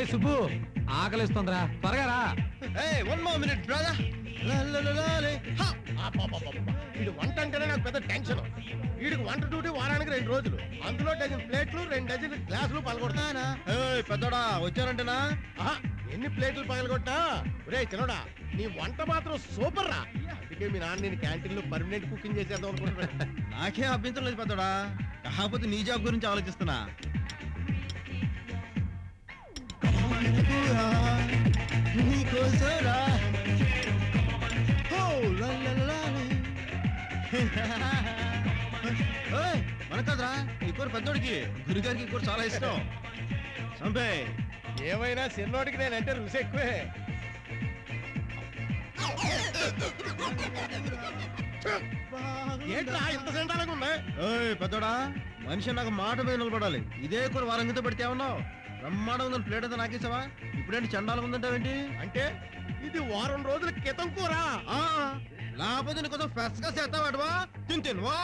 ఒరే సుబ్బు ఆకలిస్తుందిరా త్వరగా రా. One more minute brother. వీడు వంట అంటేనే నాకు పెద్ద టెన్షన్. వీడికి వంట డ్యూటీ వారానికి 2 రోజులు, అందులో డజన్ ప్లేట్లు 2 డజన్ గ్లాసులు పగలగొడతానా? పెద్దోడా వచ్చానంటేనా? ఎన్ని ప్లేట్లు పగలగొట్టా? ఒరే చిన్నోడా, నీ వంట మాత్రం సూపర్ రా. అందుకే మీ నాన్న నేను క్యాంటీన్ లో పర్మనెంట్ కుకింగ్ చేసేద్దాం అనుకుంటున్నాడు. నాకేం అభ్యంతరం లేదు పెద్దోడా, కాకపోతే నీ జాబ్ గురించి ఆలోచిస్తున్నా. మన కదరా ఈ కూర పెద్దోడికి, గురిగారికి కూర చాలా ఇష్టం. సంపే ఏమైనా చిన్నోడికి నేనంటే రుచి ఎక్కువే. ఏంట్రా ఇంత సెంటాలకు ఉన్నాయి? పెద్దోడా, మనిషి నాకు మాట మీద నిలబడాలి. ఇదే కూర వారంగితో పెడితే ఏమన్నావు? బ్రహ్మాండం ఉందని ప్లేట్ అంతా నాకేసావా? ఇప్పుడేంటి చండాలం ఉందంటావేంటి? అంటే ఇది వారం రోజుల క్రితం కూర. లేకపోతే నీ కొంచెం ఫ్రెష్ గా చేస్తావాడువా? తింటివా?